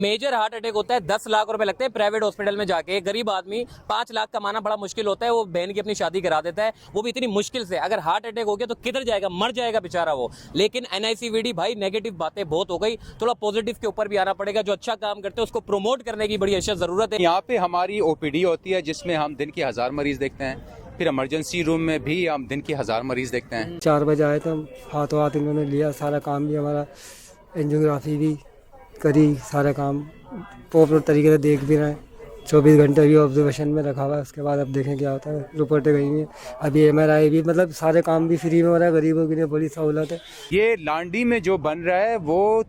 Major heart attack होता है, 10 लाख रुपए लगते हैं प्राइवेट हॉस्पिटल में जाके। गरीब आदमी 5 लाख कमाना बड़ा मुश्किल होता है, वो बहन की अपनी शादी करा देता है, वो भी इतनी मुश्किल से। अगर हार्ट अटैक हो गया तो किधर जाएगा, मर जाएगा बेचारा वो। लेकिन NICVD भाई, नेगेटिव बातें बहुत हो गई, थोड़ा पॉजिटिव के ऊपर भी आना पड़ेगा। जो अच्छा काम करते हैं उसको प्रमोट करने की बड़ी अशद जरूरत है। यहाँ पे हमारी OPD होती है जिसमें हम दिन के 1000 मरीज देखते हैं। फिर इमरजेंसी रूम में भी हम दिन के 1000 मरीज देखते हैं। 4 बजे आए थे हम, हाथों हाथ इन्होंने लिया, सारा काम भी हमारा, एंजियोग्राफी भी करी, सारा काम प्रॉपर तरीके से देख भी रहे हैं। 24 घंटे भी ऑब्जर्वेशन में रखा हुआ है। उसके बाद अब देखें क्या होता है। रिपोर्टें गई हैं, अभी MRI भी, मतलब सारे काम भी फ्री में हो रहा है। गरीबों के लिए बड़ी सहूलत है। ये लांडी में जो बन रहा है वो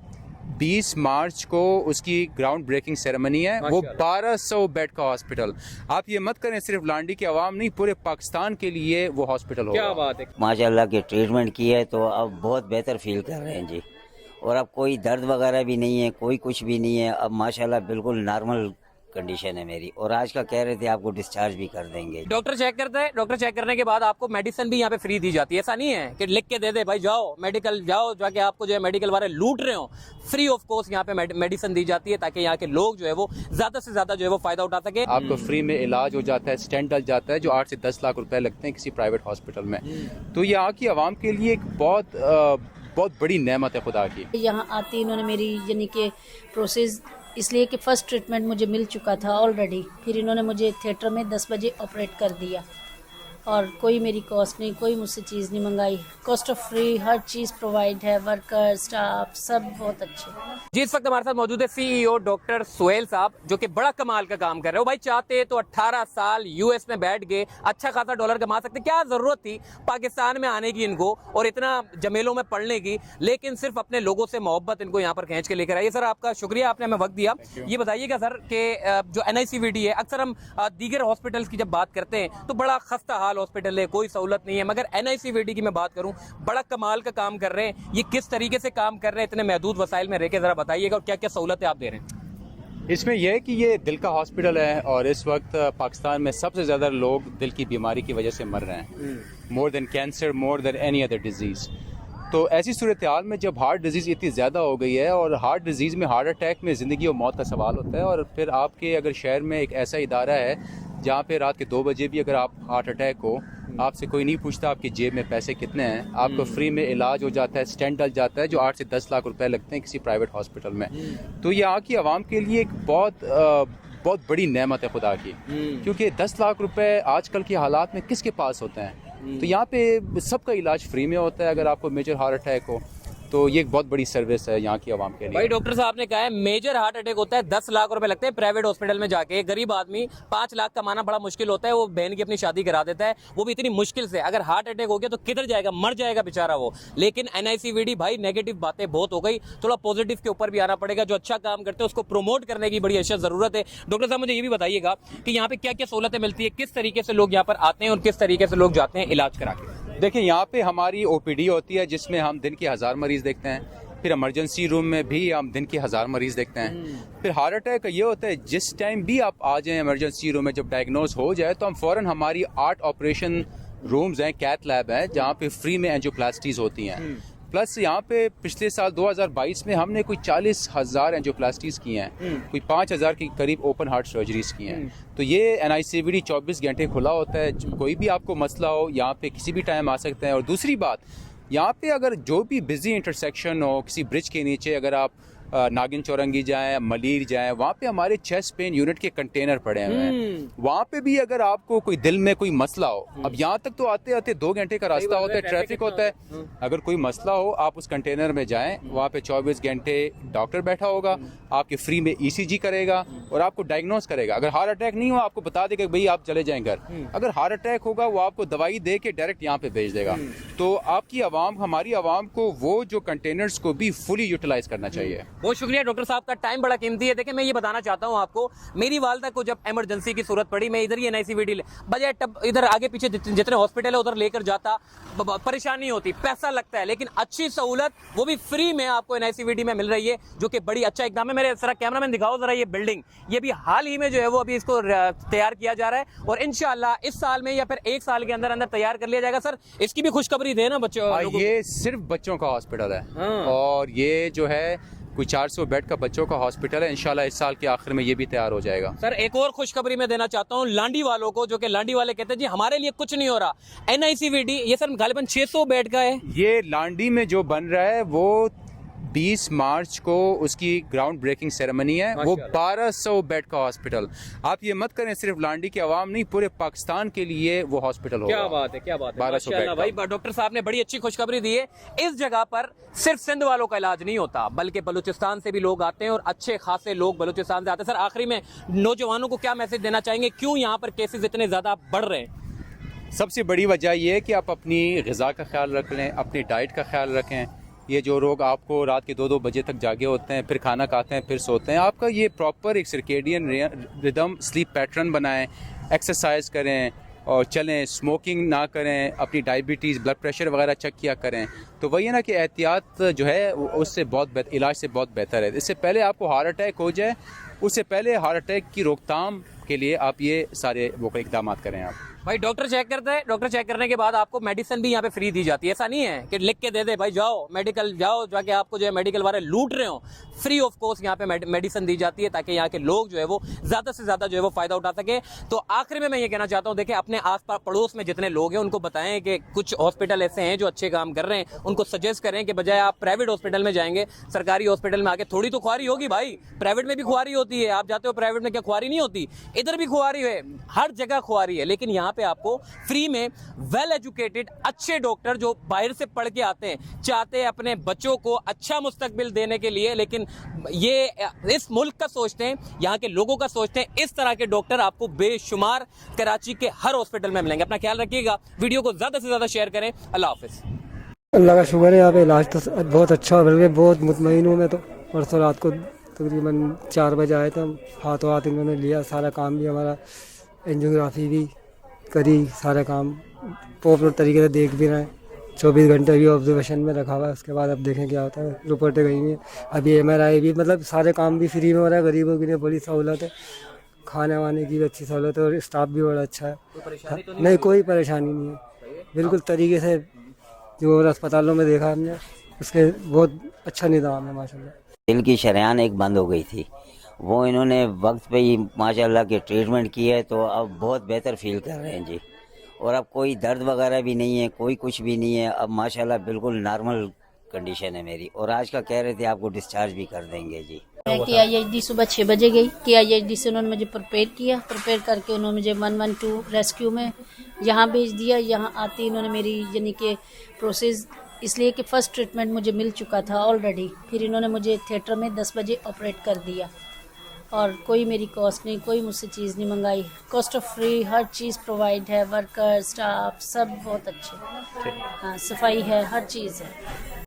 20 मार्च को उसकी ग्राउंड ब्रेकिंग सेरेमनी है। वो 1200 बेड का हॉस्पिटल। आप ये मत करें सिर्फ लांडी के अवाम नहीं, पूरे पाकिस्तान के लिए वो हॉस्पिटल होगा। क्या बात है। माशाल्लाह की ट्रीटमेंट की है तो अब बहुत बेहतर फील कर रहे हैं जी। और अब कोई दर्द वगैरह भी नहीं है, कोई कुछ भी नहीं है। अब माशाल्लाह बिल्कुल नॉर्मल कंडीशन है मेरी। और आज का कह रहे थे आपको डिस्चार्ज भी कर देंगे। डॉक्टर चेक करता है, डॉक्टर चेक करने के बाद आपको मेडिसिन भी यहाँ पे फ्री दी जाती है। ऐसा नहीं है कि लिख के दे दे भाई जाओ मेडिकल जाओ, जाके आपको जो है मेडिकल वाले लूट रहे हो। फ्री ऑफ कॉस्ट यहाँ पे मेडिसिन दी जाती है ताकि यहाँ के लोग जो है वो ज्यादा से ज्यादा जो है वो फायदा उठा सके। आपको फ्री में इलाज हो जाता है, स्टेंट डल जाता है जो 8 से 10 लाख रुपए लगते हैं किसी प्राइवेट हॉस्पिटल में। तो ये यहाँ की आवाम के लिए एक बहुत बड़ी नेमत है खुदा की। यहाँ आती इन्होंने मेरी यानी कि प्रोसेस, इसलिए कि फ़र्स्ट ट्रीटमेंट मुझे मिल चुका था ऑलरेडी। फिर इन्होंने मुझे थिएटर में 10 बजे ऑपरेट कर दिया और कोई मेरी कॉस्ट नहीं, कोई मुझसे चीज़ नहीं मंगाई। Cost of free her cheese provide है, वर्कर स्टाफ सब बहुत अच्छे। जी, इस वक्त हमारे साथ मौजूद है CEO डॉक्टर सुहेल साहब, जो कि बड़ा कमाल का काम कर रहे हो भाई। चाहते तो 18 साल US में बैठ के अच्छा खासा डॉलर कमा सकते। क्या जरूरत थी पाकिस्तान में आने की इनको और इतना जमेलों में पढ़ने की, लेकिन सिर्फ अपने लोगों से मोहब्बत इनको यहाँ पर खींच के लेकर आइए। सर आपका शुक्रिया, आपने हमें वक्त दिया। ये बताइएगा सर कि जो NICVD है, अक्सर हम दीगर हॉस्पिटल्स की जब बात करते हैं तो बड़ा खस्ता हाल हॉस्पिटल है, कोई सहूलत नहीं है, मगर NICVD की मैं बात करूं बड़ा कमाल का काम कर रहे हैं। ये किस तरीके से काम कर रहे हैं इतने महदूद वसाइल में रह के, जरा बताइएगा, और क्या क्या सहूलतें आप दे रहे हैं। इसमें यह है कि ये दिल का हॉस्पिटल है और इस वक्त पाकिस्तान में सबसे ज़्यादा लोग दिल की बीमारी की वजह से मर रहे हैं। More than cancer, more than any other disease. तो ऐसी सूरत हाल में जब हार्ट डिजीज़ इतनी ज़्यादा हो गई है और हार्ट डिजीज़ में, हार्ट अटैक में ज़िंदगी और मौत का सवाल होता है। और फिर आपके अगर शहर में एक ऐसा इदारा है जहाँ पे रात के 2 बजे भी अगर आप हार्ट अटैक हो, आपसे कोई नहीं पूछता आपकी जेब में पैसे कितने हैं, आपको फ्री में इलाज हो जाता है, स्टेंट डल जाता है जो 8 से 10 लाख रुपए लगते हैं किसी प्राइवेट हॉस्पिटल में। तो ये यहाँ की आवाम के लिए एक बहुत बड़ी नेमत है खुदा की, क्योंकि 10 लाख रुपए आजकल के हालात में किसके पास होते हैं। तो यहाँ पे सबका इलाज फ्री में होता है अगर आपको मेजर हार्ट अटैक हो। तो ये एक बहुत बड़ी सर्विस है यहाँ की आवाम के लिए। भाई डॉक्टर साहब ने कहा है मेजर हार्ट अटैक होता है, 10 लाख रुपए लगते हैं प्राइवेट हॉस्पिटल में जाके। गरीब आदमी 5 लाख कमाना बड़ा मुश्किल होता है, वो बहन की अपनी शादी करा देता है, वो भी इतनी मुश्किल से। अगर हार्ट अटैक हो गया तो किधर जाएगा, मर जाएगा बेचारा वो। लेकिन NICVD भाई, नेगेटिव बातें बहुत हो गई, थोड़ा पॉजिटिव के ऊपर भी आना पड़ेगा। जो अच्छा काम करते हैं उसको प्रमोट करने की बड़ी अशद जरूरत है। डॉक्टर साहब मुझे ये भी बताइएगा कि यहाँ पे क्या क्या सहूलतें मिलती है, किस तरीके से लोग यहाँ पर आते हैं और किस तरीके से लोग जाते हैं इलाज करा के। देखिए, यहाँ पे हमारी OPD होती है जिसमें हम दिन के 1000 मरीज देखते हैं। फिर इमरजेंसी रूम में भी हम दिन के 1000 मरीज देखते हैं। फिर हार्ट अटैक का ये होता है जिस टाइम भी आप आ जाएं इमरजेंसी रूम में, जब डायग्नोज हो जाए तो हम फ़ौरन, हमारी 8 ऑपरेशन रूम्स हैं, कैथ लैब है जहाँ पे फ्री में एंजियोप्लास्टीज होती हैं। प्लस यहाँ पे पिछले साल 2022 में हमने कोई 40,000 एंजियोप्लास्टीज की हैं, कोई 5,000 के करीब ओपन हार्ट सर्जरीज की हैं। तो ये NICVD 24 घंटे खुला होता है। कोई भी आपको मसला हो यहाँ पे किसी भी टाइम आ सकते हैं। और दूसरी बात, यहाँ पे अगर जो भी बिजी इंटरसेक्शन हो, किसी ब्रिज के नीचे अगर आप नागिन चौरंगी जाएं, मलीर जाएं, वहाँ पे हमारे चेस्ट पेन यूनिट के कंटेनर पड़े हुए हैं। वहाँ पे भी अगर आपको कोई दिल में कोई मसला हो, अब यहाँ तक तो आते आते 2 घंटे का रास्ता होता है, ट्रैफिक होता है। अगर कोई मसला हो, आप उस कंटेनर में जाएं, वहाँ पे 24 घंटे डॉक्टर बैठा होगा, आपके फ्री में ECG करेगा और आपको डायग्नोज करेगा। अगर हार्ट अटैक नहीं हो, आपको बता देगा भाई आप चले जाएं घर। अगर हार्ट अटैक होगा, वो आपको दवाई दे के डायरेक्ट यहाँ पे भेज देगा। तो आपकी आवाम, हमारी आवाम को वो जो कंटेनर्स को भी फुली यूटिलाइज करना चाहिए। बहुत शुक्रिया डॉक्टर साहब का, टाइम बड़ा कीमती है। देखिए, मैं ये बताना चाहता हूँ आपको, मेरी वालदा को जब इमरजेंसी की जरूरत पड़ी, मैं इधर ही NICVD बजाय इधर आगे पीछे जितने हॉस्पिटल है उधर लेकर जाता, परेशानी होती, पैसा लगता है, लेकिन अच्छी सहूलत वो भी फ्री में आपको NICVD में मिल रही है, जो कि बड़ी अच्छा इकदाम है। मेरे जरा कैमरामैन दिखाओ जरा ये बिल्डिंग, ये भी हाल ही में जो है वो अभी इसको तैयार किया जा रहा है और इंशाल्लाह इस साल में या फिर 1 साल के अंदर अंदर तैयार कर लिया जाएगा। सर इसकी भी खुशखबरी दे ना बच्चों। ये सिर्फ बच्चों का हॉस्पिटल है और ये जो है कोई 400 बेड का बच्चों का हॉस्पिटल है। इंशाल्लाह इस साल के आखिर में ये भी तैयार हो जाएगा। सर एक और खुशखबरी मैं देना चाहता हूँ लांडी वालों को, जो कि लांडी वाले कहते हैं जी हमारे लिए कुछ नहीं हो रहा। NICVD ये सर गालिबन 600 बेड का है। ये लांडी में जो बन रहा है वो 20 मार्च को उसकी ग्राउंड ब्रेकिंग सेरेमनी है। वो 1200 बेड का हॉस्पिटल, आप ये मत करें सिर्फ लांडी की आवाम नहीं, पूरे पाकिस्तान के लिए वो हॉस्पिटल होगा। क्या बात है, क्या बात है, 1200 माशाल्लाह बेड भाई। डॉक्टर साहब ने बड़ी अच्छी खुशखबरी दी है। इस जगह पर सिर्फ सिंध वालों का इलाज नहीं होता, बल्कि बलूचिस्तान से भी लोग आते हैं और अच्छे खासे लोग बलूचिस्तान से आते हैं। सर आखिरी में नौजवानों को क्या मैसेज देना चाहेंगे, क्यों यहाँ पर केसेस इतने ज्यादा बढ़ रहे हैं? सबसे बड़ी वजह यह है कि आप अपनी ग़िज़ा का ख्याल रख लें, अपनी डाइट का ख्याल रखें। ये जो लोग आपको रात के 2-2 बजे तक जागे होते हैं, फिर खाना खाते हैं, फिर सोते हैं, आपका ये प्रॉपर एक सर्केडियन रिदम स्लीप पैटर्न बनाएं, एक्सरसाइज करें और चलें, स्मोकिंग ना करें, अपनी डायबिटीज़ ब्लड प्रेशर वगैरह चेक किया करें। तो वही है ना कि एहतियात जो है उससे बहुत इलाज से बहुत बेहतर है। इससे पहले आपको हार्ट अटैक हो जाए, उससे पहले हार्ट अटैक की रोकथाम के लिए आप ये सारे वो इकदाम करें। आप भाई डॉक्टर चेक करता है, डॉक्टर चेक करने के बाद आपको मेडिसिन भी यहाँ पे फ्री दी जाती है। ऐसा नहीं है कि लिख के दे दे भाई जाओ मेडिकल जाओ, जाके आपको जो है मेडिकल वाले लूट रहे हो। फ्री ऑफ कॉस्ट यहाँ पे मेडिसिन दी जाती है ताकि यहाँ के लोग जो है वो ज़्यादा से ज़्यादा जो है वो फ़ायदा उठा सके। तो आखिर में मैं ये कहना चाहता हूँ, देखिए अपने आस पास पड़ोस में जितने लोग हैं उनको बताएं कि कुछ हॉस्पिटल ऐसे हैं जो अच्छे काम कर रहे हैं, उनको सजेस्ट करें कि बजाय आप प्राइवेट हॉस्पिटल में जाएंगे, सरकारी हॉस्पिटल में आके थोड़ी तो खुआरी होगी भाई। प्राइवेट में भी खुआरी होती है, आप जाते हो प्राइवेट में, क्या खुआरी नहीं होती? इधर भी खुआरी है, हर जगह खुआरी है। लेकिन यहाँ पे आपको फ्री में वेल एजुकेटेड अच्छे डॉक्टर जो बाहर से पढ़ के आते हैं, चाहते हैं अपने बच्चों को अच्छा मुस्तकबिल देने के लिए, लेकिन ये इस मुल्क का सोचते हैं, यहाँ के लोगों का सोचते हैं। इस तरह के डॉक्टर आपको बेशुमार कराची के हर हॉस्पिटल में मिलेंगे। अपना ख्याल रखिएगा, वीडियो को ज्यादा से ज्यादा शेयर करें। अल्लाह हाफिज। अल्लाह का शुक्र है, यहाँ पे इलाज तो बहुत अच्छा हो, बल्कि बहुत मुतमईन हूँ मैं तो। परसों रात को तकरीबन 4 बजे आए थे हम, हाथों हाथ इन्होंने लिया, सारा काम भी हमारा, एंजियोग्राफी भी करी, सारा काम प्रॉपर तरीके से देख भी रहे हैं। 24 घंटे अभी ऑब्जर्वेशन में रखा हुआ है, उसके बाद अब देखें क्या होता है। रिपोर्टें गई हैं, अभी MRI भी, मतलब सारे काम भी फ्री में हो रहा है। गरीबों के लिए बड़ी सहूलत है, खाने वाने की भी अच्छी सहूलत है और स्टाफ भी बड़ा अच्छा है। नहीं, कोई परेशानी नहीं है, बिल्कुल तरीके से जो अस्पतालों में देखा हमने उसके बहुत अच्छा निज़ाम है माशाल्लाह। दिल की शरेयान एक बंद हो गई थी, वो इन्होंने वक्त पे ही माशाल्लाह के ट्रीटमेंट किया है, तो अब बहुत बेहतर फील कर रहे हैं जी। और अब कोई दर्द वगैरह भी नहीं है, कोई कुछ भी नहीं है, अब माशाल्लाह बिल्कुल नॉर्मल कंडीशन है मेरी। और आज का कह रहे थे आपको डिस्चार्ज भी कर देंगे जी। मैं KIHD सुबह 6 बजे गई, KIHD से उन्होंने मुझे प्रिपेयर करके उन्होंने मुझे 112 रेस्क्यू में यहाँ भेज दिया। यहाँ आती इन्होंने मेरी यानी कि प्रोसेस, इसलिए कि फ़र्स्ट ट्रीटमेंट मुझे मिल चुका था ऑलरेडी। फिर इन्होंने मुझे थिएटर में 10 बजे ऑपरेट कर दिया और कोई मेरी कॉस्ट नहीं, कोई मुझसे चीज़ नहीं मंगाई। Cost of free her cheese provide है, वर्कर स्टाफ सब बहुत अच्छे, हाँ सफाई है, हर चीज़ है।